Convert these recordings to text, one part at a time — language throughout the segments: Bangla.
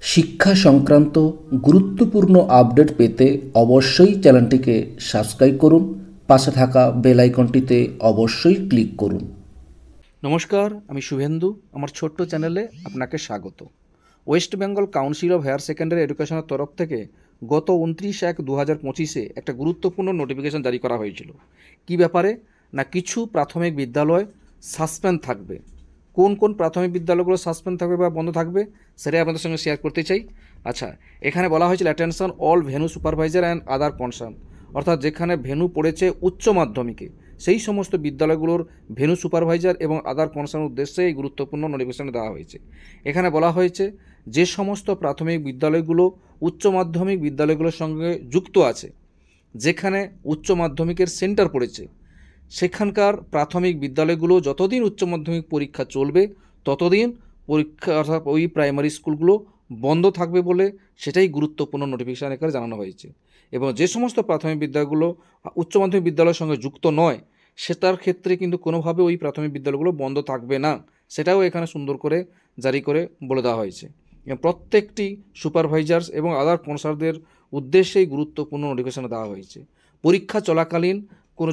শিক্ষা সংক্রান্ত গুরুত্বপূর্ণ আপডেট পেতে অবশ্যই চ্যানেলটিকে সাবস্ক্রাইব করুন। পাশে থাকা বেল আইকনটিতে অবশ্যই ক্লিক করুন। নমস্কার, আমি শুভেন্দু। আমার ছোট্ট চ্যানেলে আপনাকে স্বাগত। West Bengal council of higher secondary এডুকেশনের তরফ থেকে গত 29/1/2025 একটা গুরুত্বপূর্ণ নোটিফিকেশন জারি করা হয়েছিল। কি ব্যাপারে না, কিছু প্রাথমিক বিদ্যালয় সাসপেন্ড থাকবে। কোন কোন প্রাথমিক বিদ্যালয়গুলো সাসপেন্ড থাকবে বা বন্ধ থাকবে সেটাই আপনাদের সঙ্গে শেয়ার করতে চাই। আচ্ছা, এখানে বলা হয়েছিল attention all venue supervisor and other concern, অর্থাৎ যেখানে ভেন্যু পড়েছে উচ্চ মাধ্যমিকে সেই সমস্ত বিদ্যালয়গুলোর ভেন্যু সুপারভাইজার এবং আদার কনসার্ন উদ্দেশ্যে এই গুরুত্বপূর্ণ নোটিফিকেশন দেওয়া হয়েছে। এখানে বলা হয়েছে যে সমস্ত প্রাথমিক বিদ্যালয়গুলো উচ্চ মাধ্যমিক বিদ্যালয়গুলোর সঙ্গে যুক্ত আছে, যেখানে উচ্চ মাধ্যমিকের সেন্টার পড়েছে, সেখানকার প্রাথমিক বিদ্যালয়গুলো যতদিন উচ্চ মাধ্যমিক পরীক্ষা চলবে ততদিন পরীক্ষা অর্থাৎ ওই প্রাইমারি স্কুলগুলো বন্ধ থাকবে বলে সেটাই গুরুত্বপূর্ণ নোটিফিকেশান এখানে জানানো হয়েছে। এবং যে সমস্ত প্রাথমিক বিদ্যালয়গুলো উচ্চ মাধ্যমিক বিদ্যালয়ের সঙ্গে যুক্ত নয় সেটার ক্ষেত্রে কিন্তু কোনোভাবে ওই প্রাথমিক বিদ্যালয়গুলো বন্ধ থাকবে না, সেটাও এখানে সুন্দর করে জারি করে বলে দেওয়া হয়েছে। এবং প্রত্যেকটি সুপারভাইজার্স এবং আদার কনসার্নদের উদ্দেশ্যেই গুরুত্বপূর্ণ নোটিফিকেশান দেওয়া হয়েছে। পরীক্ষা চলাকালীন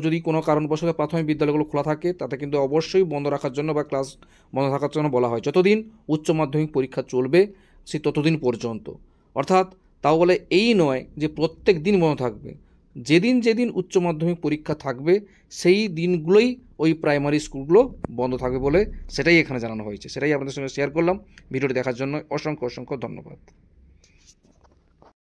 যদি কোনো কারণবশত প্রাথমিক বিদ্যালয়গুলো খোলা থাকে তাতে কিন্তু অবশ্যই বন্ধ রাখার জন্য বা ক্লাস বন্ধ থাকার জন্য বলা হয়, যতদিন উচ্চ মাধ্যমিক পরীক্ষা চলবে সে ততদিন পর্যন্ত। অর্থাৎ তাও বলে এই নয় যে প্রত্যেক দিন বন্ধ থাকবে, যেদিন যেদিন উচ্চ মাধ্যমিক পরীক্ষা থাকবে সেই দিনগুলোই ওই প্রাইমারি স্কুলগুলো বন্ধ থাকবে বলে সেটাই এখানে জানানো হয়েছে। সেটাই আপনাদের সঙ্গে শেয়ার করলাম। ভিডিওটি দেখার জন্য অসংখ্য অসংখ্য ধন্যবাদ।